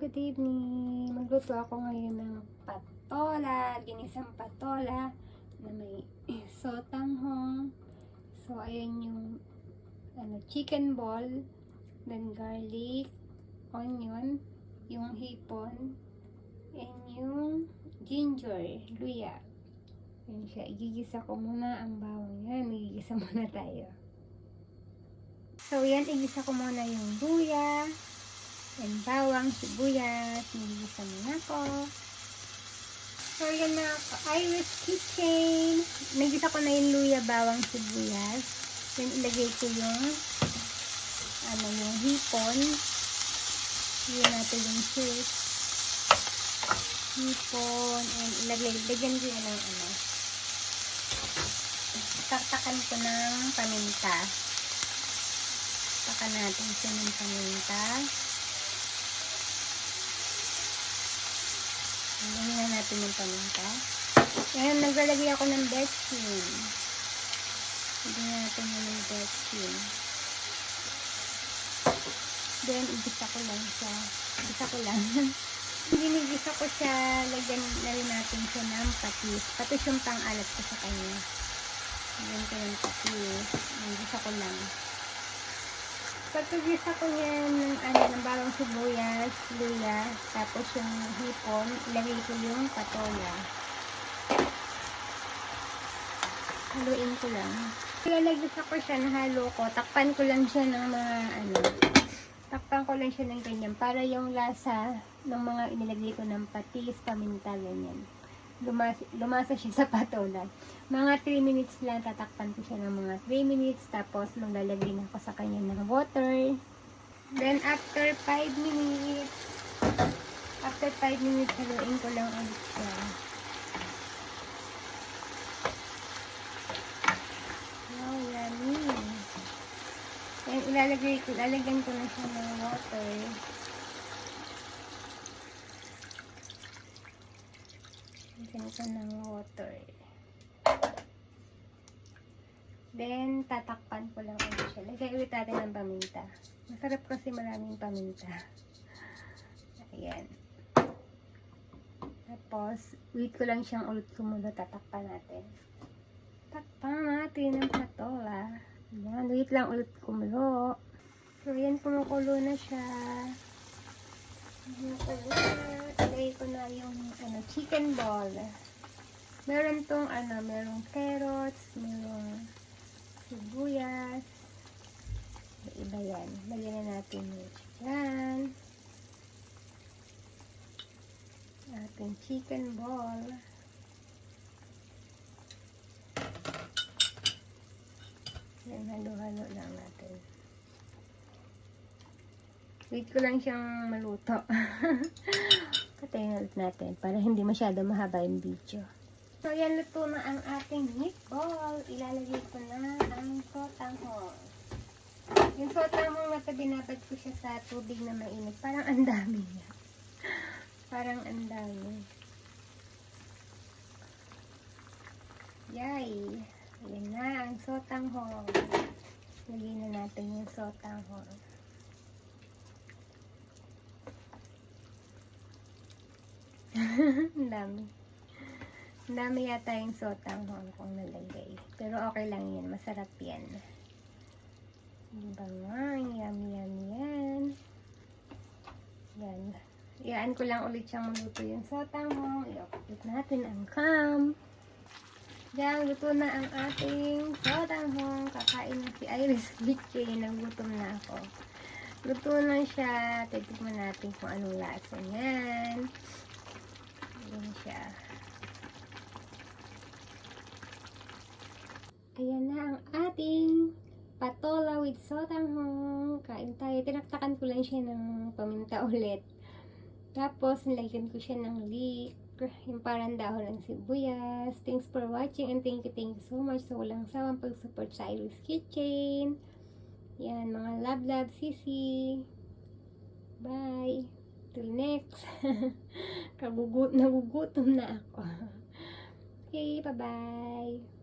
good evening. Magluto ako ngayon ng patola, ginisang patola na may sotanghong. So, ayan yung chicken ball, then garlic, onion, yung hipon, and yung ginger, luya. Ayan siya. Igigisa ko muna ang bawang yan. Igigisa muna tayo. So, yan. Igisa ko muna yung luya. And bawang, sibuyas, nililisa muna ko. So, yan na ako. Irish Kitchen. Nagisa ko na yung luya, bawang, sibuyas. Then, ilagay ko yung yung hipon. Ilagay natin yung cheese. Hipon. And lagyan ko yan ng taktakan ko ng paminta. Takan natin siya ng paminta. Lagyan na natin yung paminta. Ngayon, naglalagay ako ng betchin. Lagyan natin yung betchin. Then, igisa ko lang siya. Igisa ko lang. Ginigisa ko siya. Lagyan na rin natin siya ng patis. Patis yung pang-alat ko sa kanya. Lagyan ko yung patis. Igisa ko lang. Pagkagisa ko yan ng bawang sibuyas, luya, tapos yung hipon, ilagay ko yung patola. Haluin ko lang. Ilalagisa ko siya, nahalo ko. Takpan ko lang siya ng mga takpan ko lang siya ng ganyan para yung lasa ng mga inilagay ko ng patis, paminta, ganyan. Lumasa siya sa patola. Mga 3 minutes lang, tatakpan ko siya ng mga 3 minutes. Tapos, maglalagay na ako sa kanya ng water. Then, after 5 minutes, haluin ko lang ulit siya. Wow, yummy. Then, ilalagyan ko na siya ng water. Ganito ng water. Then, tatakpan ko lang ulit siya. Lagay ulit natin ng paminta. Masarap kasi maraming paminta. Ayan. Tapos, wait ko lang siyang ulit kumulo. Tatakpan natin. Takpan natin ang patola. Ayan, wait lang ulit kumulo. So, ayan, kumukulo na siya. Ilagay ko na yung chicken ball. Meron tong merong carrots, merong sibuyas. Iba yan. Lagyan na natin yung chicken. Ating chicken ball. Yan, halo-halo lang natin. Wait ko lang siyang maluto. Patayin ulit natin para hindi masyado mahaba yung video. So, yan, luto na ang ating meatball. Ilalagay ko na ang sotanghong. Yung sotanghong na binabad ko siya sa tubig na mainit. Parang ang dami niya. Parang ang dami. Yay! Ayan na ang sotanghong. Lagyan na natin yung sotanghong. Ang dami. Ang dami yata yung sotanghong kung nalagay. Pero okay lang yan. Masarap yan. Diba nga? Yummy, yummy yan. Yan. Iyaan ko lang ulit siyang maluto yung sotanghong. I-upload natin ang cam. Yan. Luto na ang ating sotanghong. Kakain na si Irish Kitchen. Nagutom na ako. Luto na siya. Titignan natin kung anong lasa yan. Ayan siya. Ayan na ang ating patola with sotanghong. Kain tayo. Tinaktakan ko lang siya ng paminta ulit. Tapos, nilagyan ko siya ng leek. Yung parang dahon ng sibuyas. Thanks for watching and thank you so much sa walang sawang pag-support sa Irish Kitchen. Yan, mga love, sisi. Bye. Till next. Nagugutom na ako. Okay, bye-bye.